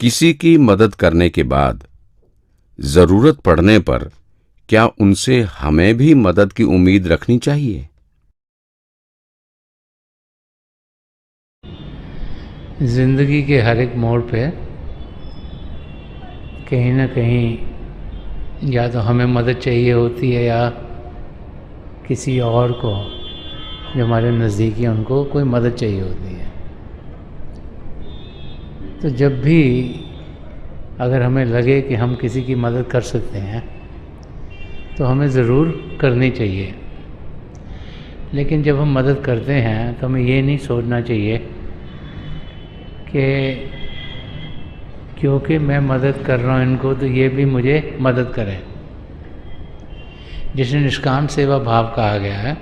किसी की मदद करने के बाद जरूरत पड़ने पर क्या उनसे हमें भी मदद की उम्मीद रखनी चाहिए? ज़िंदगी के हर एक मोड़ पे कहीं ना कहीं या तो हमें मदद चाहिए होती है या किसी और को जो हमारे नज़दीकी हैं उनको कोई मदद चाहिए होती है। तो जब भी अगर हमें लगे कि हम किसी की मदद कर सकते हैं तो हमें ज़रूर करनी चाहिए। लेकिन जब हम मदद करते हैं तो हमें ये नहीं सोचना चाहिए कि क्योंकि मैं मदद कर रहा हूँ इनको तो ये भी मुझे मदद करें। जिसे निष्काम सेवा भाव कहा गया है,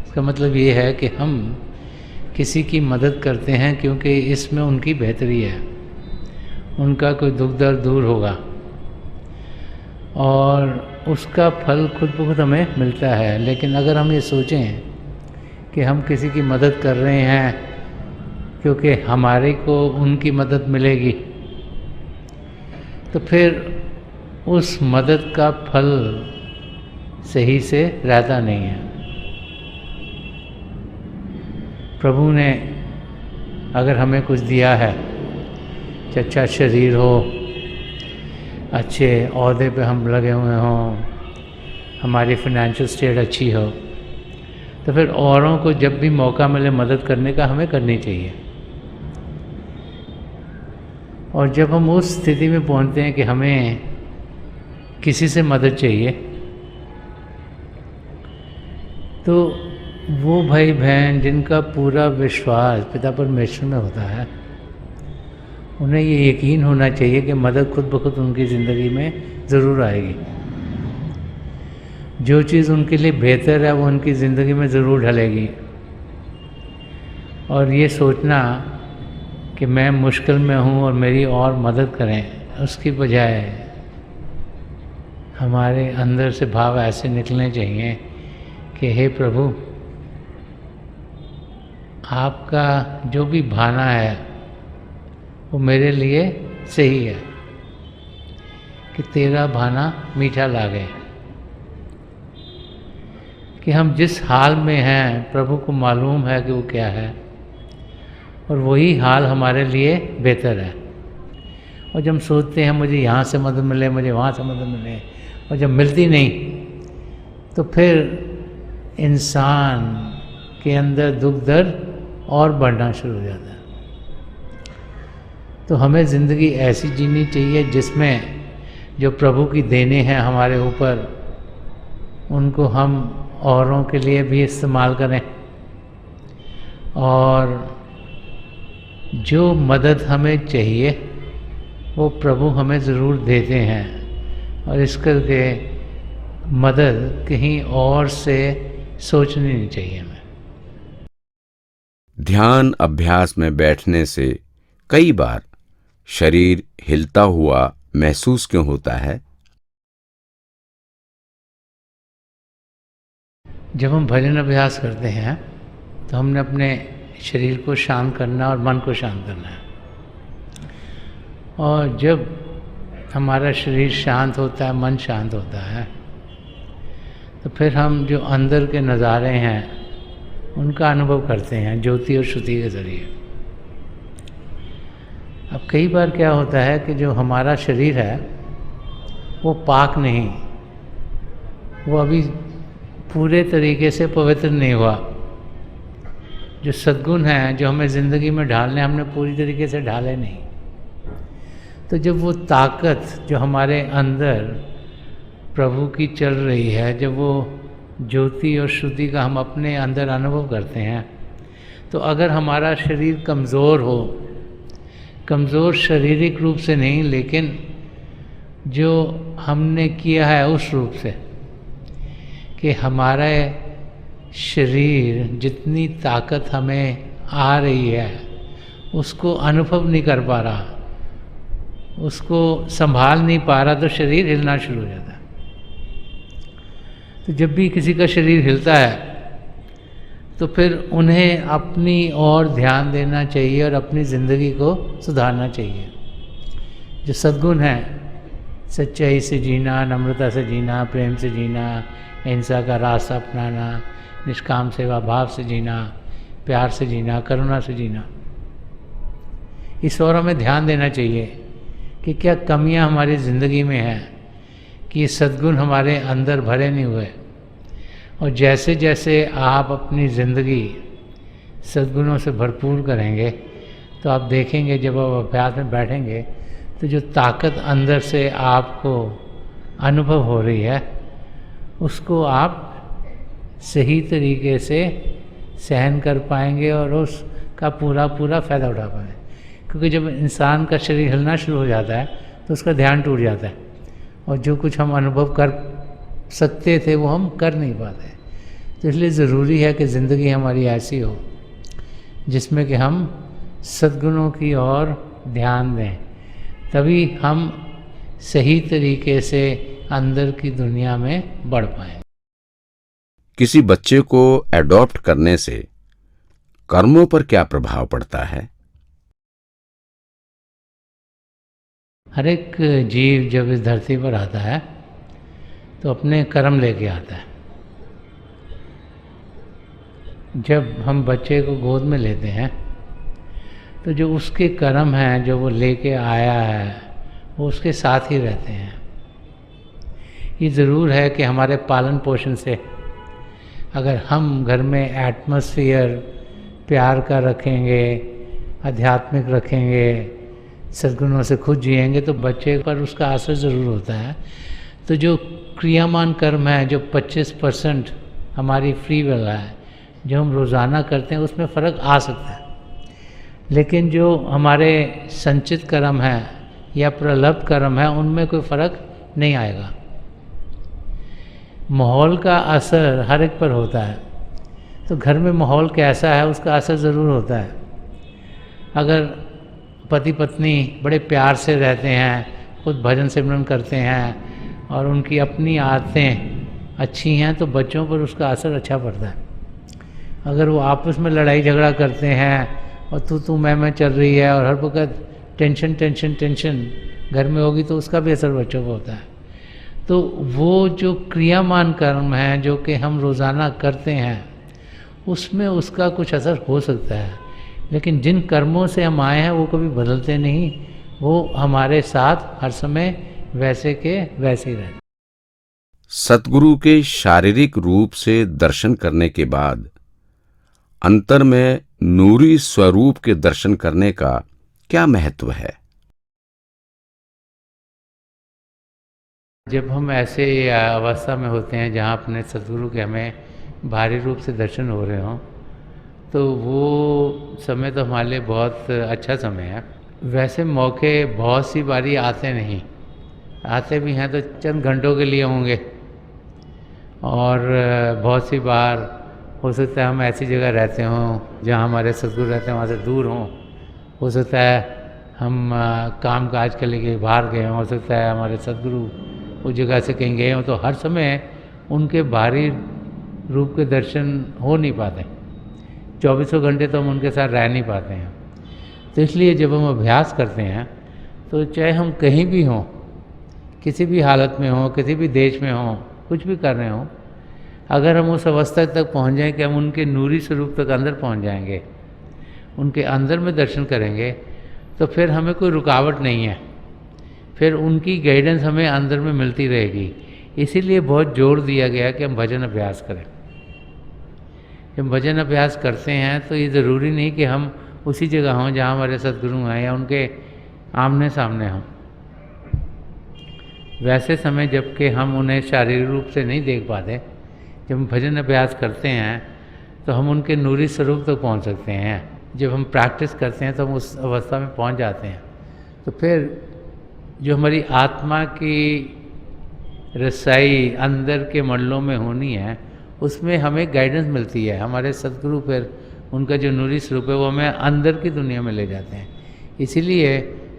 इसका मतलब ये है कि हम किसी की मदद करते हैं क्योंकि इसमें उनकी बेहतरी है, उनका कोई दुख दर्द दूर होगा और उसका फल खुद ब खुद हमें मिलता है। लेकिन अगर हम ये सोचें कि हम किसी की मदद कर रहे हैं क्योंकि हमारे को उनकी मदद मिलेगी, तो फिर उस मदद का फल सही से रहता नहीं है। प्रभु ने अगर हमें कुछ दिया है, अच्छा शरीर हो, अच्छे ओहदे पे हम लगे हुए हों, हमारी फाइनेंशियल स्टेट अच्छी हो, तो फिर औरों को जब भी मौका मिले मदद करने का हमें करनी चाहिए। और जब हम उस स्थिति में पहुंचते हैं कि हमें किसी से मदद चाहिए, तो वो भाई बहन जिनका पूरा विश्वास पिता परमेश्वर में होता है, उन्हें ये यकीन होना चाहिए कि मदद खुद ब खुद उनकी ज़िंदगी में ज़रूर आएगी। जो चीज़ उनके लिए बेहतर है वो उनकी ज़िंदगी में ज़रूर ढलेगी। और ये सोचना कि मैं मुश्किल में हूँ और मेरी और मदद करें, उसकी बजाय हमारे अंदर से भाव ऐसे निकलने चाहिए कि हे प्रभु, आपका जो भी भाना है वो मेरे लिए सही है, कि तेरा भाना मीठा लागे। कि हम जिस हाल में हैं प्रभु को मालूम है कि वो क्या है और वही हाल हमारे लिए बेहतर है। और जब हम सोचते हैं मुझे यहाँ से मदद मिले, मुझे वहाँ से मदद मिले, और जब मिलती नहीं तो फिर इंसान के अंदर दुख दर्द और बढ़ना शुरू हो जाता है। तो हमें ज़िंदगी ऐसी जीनी चाहिए जिसमें जो प्रभु की देने हैं हमारे ऊपर, उनको हम औरों के लिए भी इस्तेमाल करें, और जो मदद हमें चाहिए वो प्रभु हमें ज़रूर देते हैं। और इस करके मदद कहीं और से सोचनी नहीं चाहिए हमें। ध्यान अभ्यास में बैठने से कई बार शरीर हिलता हुआ महसूस क्यों होता है? जब हम भजन अभ्यास करते हैं तो हमने अपने शरीर को शांत करना और मन को शांत करना है। और जब हमारा शरीर शांत होता है, मन शांत होता है, तो फिर हम जो अंदर के नज़ारे हैं उनका अनुभव करते हैं ज्योति और श्रुति के ज़रिए। अब कई बार क्या होता है कि जो हमारा शरीर है वो पाक नहीं, वो अभी पूरे तरीके से पवित्र नहीं हुआ। जो सद्गुण हैं जो हमें ज़िंदगी में ढालने, हमने पूरी तरीके से ढाले नहीं। तो जब वो ताकत जो हमारे अंदर प्रभु की चल रही है, जब वो ज्योति और श्रुति का हम अपने अंदर अनुभव करते हैं, तो अगर हमारा शरीर कमज़ोर हो, कमज़ोर शारीरिक रूप से नहीं लेकिन जो हमने किया है उस रूप से, कि हमारा शरीर जितनी ताकत हमें आ रही है उसको अनुभव नहीं कर पा रहा, उसको संभाल नहीं पा रहा, तो शरीर हिलना शुरू हो जाता है। तो जब भी किसी का शरीर हिलता है तो फिर उन्हें अपनी ओर ध्यान देना चाहिए और अपनी ज़िंदगी को सुधारना चाहिए। जो सद्गुण हैं, सच्चाई से जीना, नम्रता से जीना, प्रेम से जीना, अहिंसा का रास्ता अपनाना, निष्काम सेवा भाव से जीना, प्यार से जीना, करुणा से जीना, इस ओर हमें ध्यान देना चाहिए कि क्या कमियां हमारी ज़िंदगी में हैं कि ये सद्गुण हमारे अंदर भरे नहीं हुए। और जैसे जैसे आप अपनी ज़िंदगी सद्गुणों से भरपूर करेंगे तो आप देखेंगे जब आप अभ्यास में बैठेंगे तो जो ताकत अंदर से आपको अनुभव हो रही है उसको आप सही तरीके से सहन कर पाएंगे और उसका पूरा फ़ायदा उठा पाएंगे। क्योंकि जब इंसान का शरीर हिलना शुरू हो जाता है तो उसका ध्यान टूट जाता है और जो कुछ हम अनुभव कर सकते थे वो हम कर नहीं पाते। तो इसलिए ज़रूरी है कि ज़िंदगी हमारी ऐसी हो जिसमें कि हम सद्गुणों की ओर ध्यान दें, तभी हम सही तरीके से अंदर की दुनिया में बढ़ पाएं। किसी बच्चे को एडॉप्ट करने से कर्मों पर क्या प्रभाव पड़ता है? हर एक जीव जब इस धरती पर आता है तो अपने कर्म लेके आता है। जब हम बच्चे को गोद में लेते हैं तो जो उसके कर्म हैं जो वो लेके आया है वो उसके साथ ही रहते हैं। ये ज़रूर है कि हमारे पालन पोषण से अगर हम घर में एटमॉस्फेयर प्यार का रखेंगे, आध्यात्मिक रखेंगे, सद्गुणों से खुद जिएंगे तो बच्चे पर उसका असर ज़रूर होता है। तो जो क्रियामान कर्म है, जो 25% हमारी फ्री विल है, जो हम रोज़ाना करते हैं उसमें फ़र्क आ सकता है। लेकिन जो हमारे संचित कर्म है या प्रलब्ध कर्म है उनमें कोई फ़र्क नहीं आएगा। माहौल का असर हर एक पर होता है। तो घर में माहौल कैसा है उसका असर ज़रूर होता है। अगर पति पत्नी बड़े प्यार से रहते हैं, खुद भजन सिमरन करते हैं और उनकी अपनी आदतें अच्छी हैं तो बच्चों पर उसका असर अच्छा पड़ता है। अगर वो आपस में लड़ाई झगड़ा करते हैं और तू मैं चल रही है और हर वक्त टेंशन घर में होगी तो उसका भी असर बच्चों पर होता है। तो वो जो क्रियामान कर्म हैं जो कि हम रोज़ाना करते हैं उसमें उसका कुछ असर हो सकता है, लेकिन जिन कर्मों से हम आए हैं वो कभी बदलते नहीं, वो हमारे साथ हर समय वैसे के वैसे ही रहते। सतगुरु के शारीरिक रूप से दर्शन करने के बाद अंतर में नूरी स्वरूप के दर्शन करने का क्या महत्व है? जब हम ऐसे अवस्था में होते हैं जहाँ अपने सतगुरु के हमें भारी रूप से दर्शन हो रहे हों तो वो समय तो हमारे लिए बहुत अच्छा समय है। वैसे मौके बहुत सी बारी आते नहीं, आते भी हैं तो चंद घंटों के लिए होंगे और बहुत सी बार हो सकता है हम ऐसी जगह रहते हों जहाँ हमारे सतगुरु रहते हैं वहाँ से दूर हों। हो सकता है हम काम काज के लिए बाहर गए हों, हो सकता है हमारे सतगुरु उस जगह से कहीं गए हों। तो हर समय उनके बाहरी रूप के दर्शन हो नहीं पाते, 24 घंटे तो हम उनके साथ रह नहीं पाते हैं। तो इसलिए जब हम अभ्यास करते हैं तो चाहे हम कहीं भी हों, किसी भी हालत में हों, किसी भी देश में हों, कुछ भी कर रहे हों, अगर हम उस अवस्था तक पहुंच जाएं कि हम उनके नूरी स्वरूप तक अंदर पहुंच जाएंगे, उनके अंदर में दर्शन करेंगे तो फिर हमें कोई रुकावट नहीं है, फिर उनकी गाइडेंस हमें अंदर में मिलती रहेगी। इसीलिए बहुत जोर दिया गया कि हम भजन अभ्यास करें। जब भजन अभ्यास करते हैं तो ये ज़रूरी नहीं कि हम उसी जगह हों जहाँ हमारे सद्गुरु हैं या उनके आमने सामने हों। वैसे समय जबकि हम उन्हें शारीरिक रूप से नहीं देख पाते, जब हम भजन अभ्यास करते हैं तो हम उनके नूरी स्वरूप तक पहुंच सकते हैं। जब हम प्रैक्टिस करते हैं तो हम उस अवस्था में पहुंच जाते हैं। तो फिर जो हमारी आत्मा की रसाई अंदर के मंडलों में होनी है उसमें हमें गाइडेंस मिलती है। हमारे सद्गुरु फिर उनका जो नूरी स्वरूप है वो हमें अंदर की दुनिया में ले जाते हैं। इसीलिए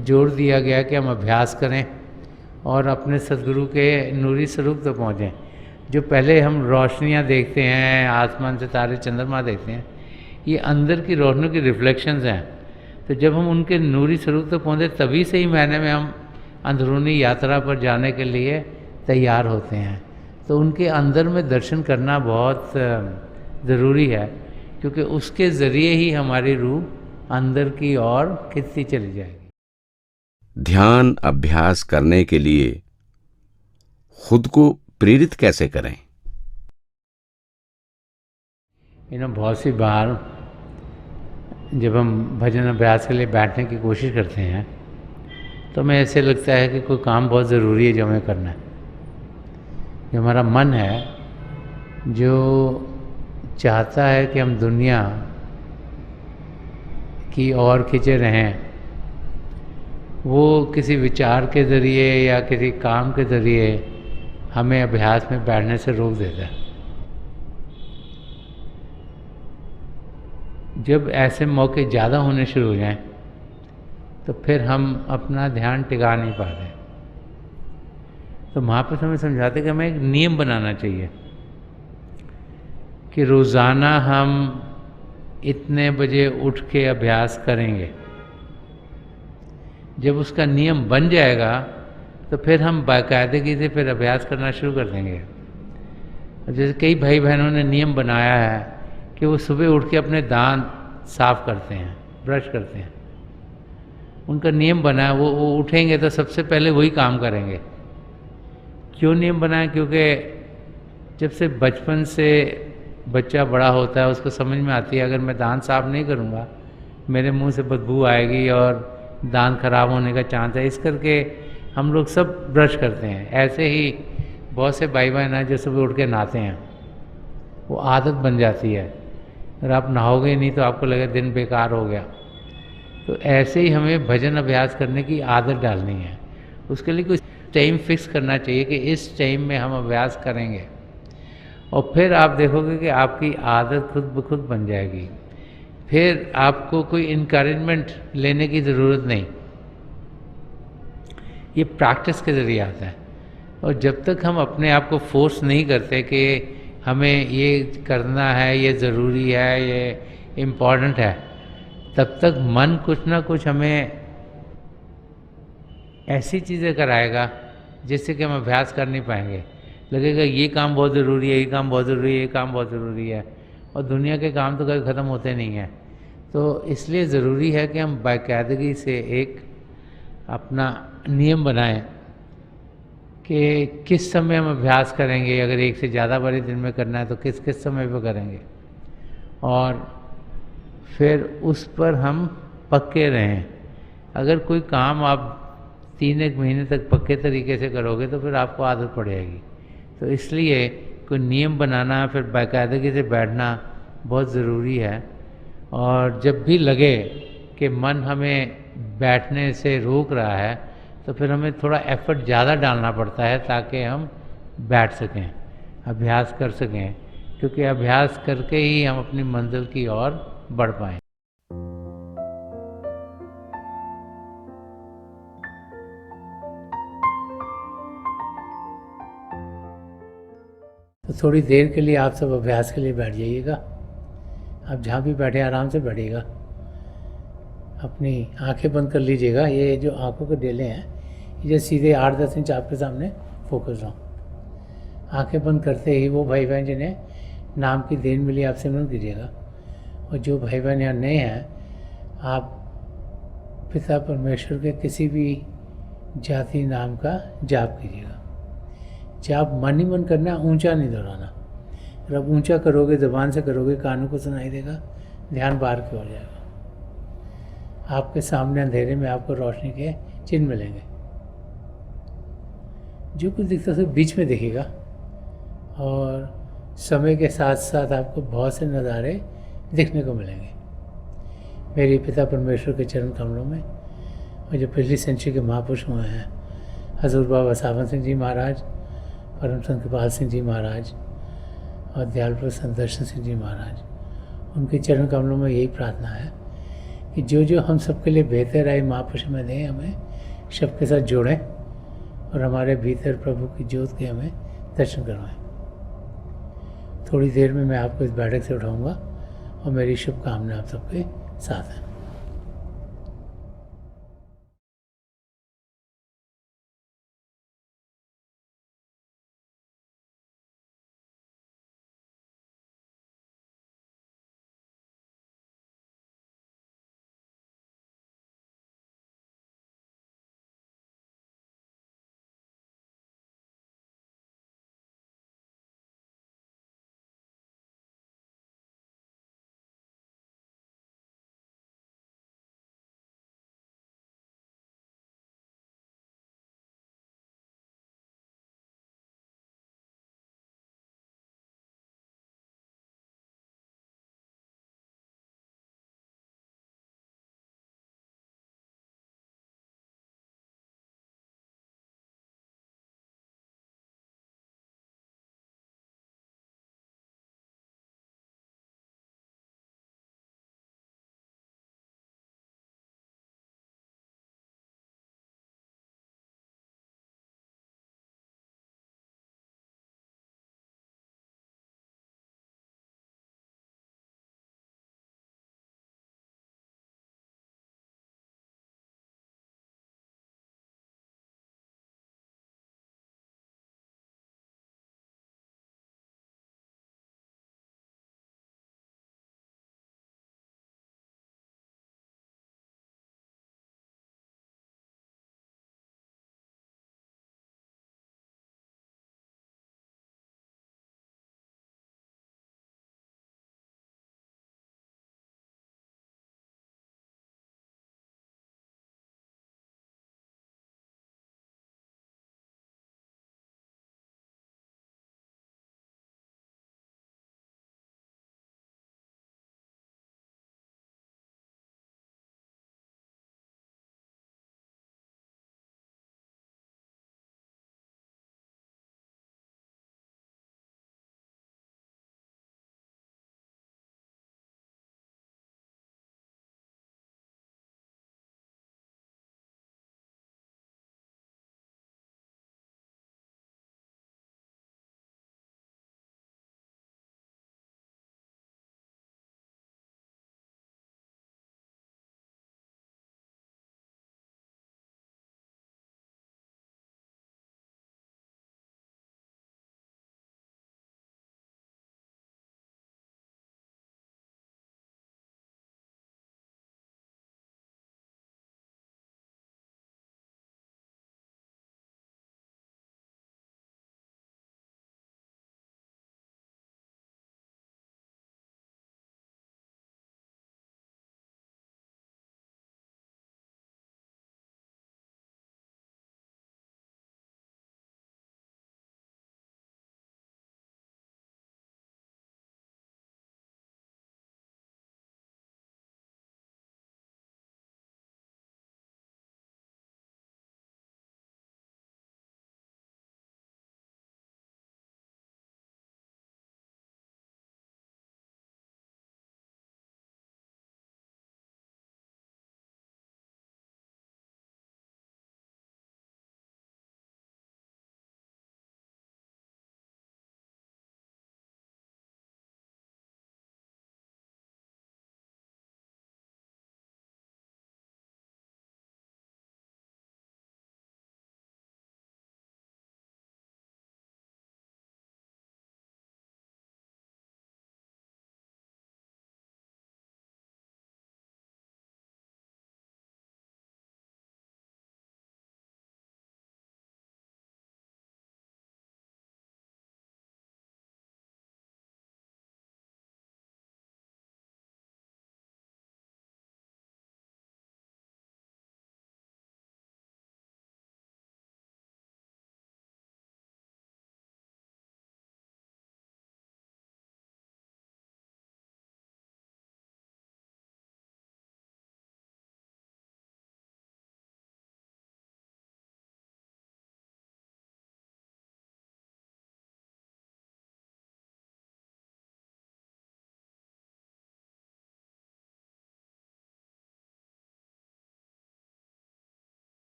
जोर दिया गया कि हम अभ्यास करें और अपने सद्गुरु के नूरी स्वरूप तक पहुँचें। जो पहले हम रोशनियाँ देखते हैं, आसमान से तारे चंद्रमा देखते हैं, ये अंदर की रोशनी की रिफ्लेक्शंस हैं। तो जब हम उनके नूरी स्वरूप तक पहुँचे तभी सही मायने में हम अंदरूनी यात्रा पर जाने के लिए तैयार होते हैं। तो उनके अंदर में दर्शन करना बहुत ज़रूरी है, क्योंकि उसके ज़रिए ही हमारी रूह अंदर की ओर खिंचती चली जाएगी। ध्यान अभ्यास करने के लिए खुद को प्रेरित कैसे करें? बहुत सी बार जब हम भजन अभ्यास के लिए बैठने की कोशिश करते हैं तो हमें ऐसे लगता है कि कोई काम बहुत ज़रूरी है जो हमें करना है। जो हमारा मन है जो चाहता है कि हम दुनिया की ओर खिंचे रहें, वो किसी विचार के ज़रिए या किसी काम के ज़रिए हमें अभ्यास में बैठने से रोक देता है। जब ऐसे मौके ज़्यादा होने शुरू हो जाएं तो फिर हम अपना ध्यान टिका नहीं पाते। तो महापुरुष हमें समझाते कि हमें एक नियम बनाना चाहिए कि रोज़ाना हम इतने बजे उठ के अभ्यास करेंगे। जब उसका नियम बन जाएगा तो फिर हम बाकायदगी से फिर अभ्यास करना शुरू कर देंगे। जैसे कई भाई बहनों ने नियम बनाया है कि वो सुबह उठ के अपने दांत साफ करते हैं, ब्रश करते हैं। उनका नियम बना है, वो उठेंगे तो सबसे पहले वही काम करेंगे। क्यों नियम बनाया? क्योंकि जब से बचपन से बच्चा बड़ा होता है उसको समझ में आती है अगर मैं दांत साफ नहीं करूँगा मेरे मुंह से बदबू आएगी और दांत खराब होने का चांस है। इस करके हम लोग सब ब्रश करते हैं। ऐसे ही बहुत से भाई बहन हैं जो सुबह उठ के नहाते हैं, वो आदत बन जाती है। अगर आप नहाओगे नहीं तो आपको लगेगा दिन बेकार हो गया। तो ऐसे ही हमें भजन अभ्यास करने की आदत डालनी है। उसके लिए कुछ टाइम फिक्स करना चाहिए कि इस टाइम में हम अभ्यास करेंगे, और फिर आप देखोगे कि आपकी आदत खुद ब खुद बन जाएगी। फिर आपको कोई इनकरेजमेंट लेने की ज़रूरत नहीं, ये प्रैक्टिस के ज़रिए आता है। और जब तक हम अपने आप को फोर्स नहीं करते कि हमें ये करना है, ये ज़रूरी है, ये इम्पॉर्टेंट है, तब तक मन कुछ ना कुछ हमें ऐसी चीज़ें कराएगा जिससे कि हम अभ्यास कर नहीं पाएंगे। लगेगा ये काम बहुत ज़रूरी है, ये काम बहुत ज़रूरी है, ये काम बहुत ज़रूरी है, और दुनिया के काम तो कभी ख़त्म होते नहीं हैं। तो इसलिए ज़रूरी है कि हम बाकायदगी से एक अपना नियम बनाएं कि किस समय हम अभ्यास करेंगे। अगर एक से ज़्यादा बारी दिन में करना है तो किस किस समय पर करेंगे, और फिर उस पर हम पक्के रहें। अगर कोई काम आप 3-1 महीने तक पक्के तरीके से करोगे तो फिर आपको आदत पड़ जाएगी। तो इसलिए कोई नियम बनाना, फिर बाकायदगी से बैठना बहुत ज़रूरी है। और जब भी लगे कि मन हमें बैठने से रोक रहा है तो फिर हमें थोड़ा एफर्ट ज़्यादा डालना पड़ता है ताकि हम बैठ सकें, अभ्यास कर सकें, क्योंकि अभ्यास करके ही हम अपनी मंजिल की ओर बढ़ पाएँ। तो थोड़ी देर के लिए आप सब अभ्यास के लिए बैठ जाइएगा। आप जहाँ भी बैठे आराम से बैठिएगा, अपनी आंखें बंद कर लीजिएगा। ये जो आंखों के डेले हैं ये सीधे 8-10 इंच आपके सामने फोकस हो। आंखें बंद करते ही वो भाई बहन जिन्हें नाम की देन मिली आप सिमरन कीजिएगा, और जो भाई बहन यहाँ नए हैं आप पिता परमेश्वर के किसी भी जाति नाम का जाप कीजिएगा। जाप मन ही मन करना, ऊंचा नहीं दोहराना। अगर आप ऊंचा करोगे, ज़बान से करोगे, कानों को सुनाई देगा, ध्यान बाहर की ओर जाएगा। आपके सामने अंधेरे में आपको रोशनी के चिन्ह मिलेंगे। जो कुछ दिखता है सब बीच में दिखेगा, और समय के साथ साथ आपको बहुत से नज़ारे दिखने को मिलेंगे। मेरे पिता परमेश्वर के चरण कमलों में, और जो पिछली सेंचुरी के महापुरुष हुए हैं, हजूर बाबा सावन सिंह जी महाराज, परम संत कृपाल सिंह जी महाराज और दयालपुर संत दर्शन सिंह जी महाराज, उनके चरण कमलों में यही प्रार्थना है कि जो जो हम सबके लिए बेहतर है महापुरुष में दें, हमें सबके साथ जोड़ें और हमारे भीतर प्रभु की ज्योत के हमें दर्शन करवाएं। थोड़ी देर में मैं आपको इस बैठक से उठाऊंगा, और मेरी शुभकामना आप सबके साथ है।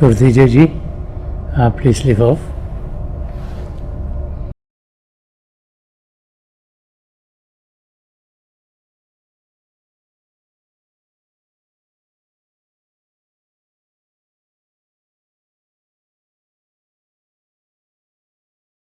छोड़ दीजिए जी, प्लीज़ लीव ऑफ।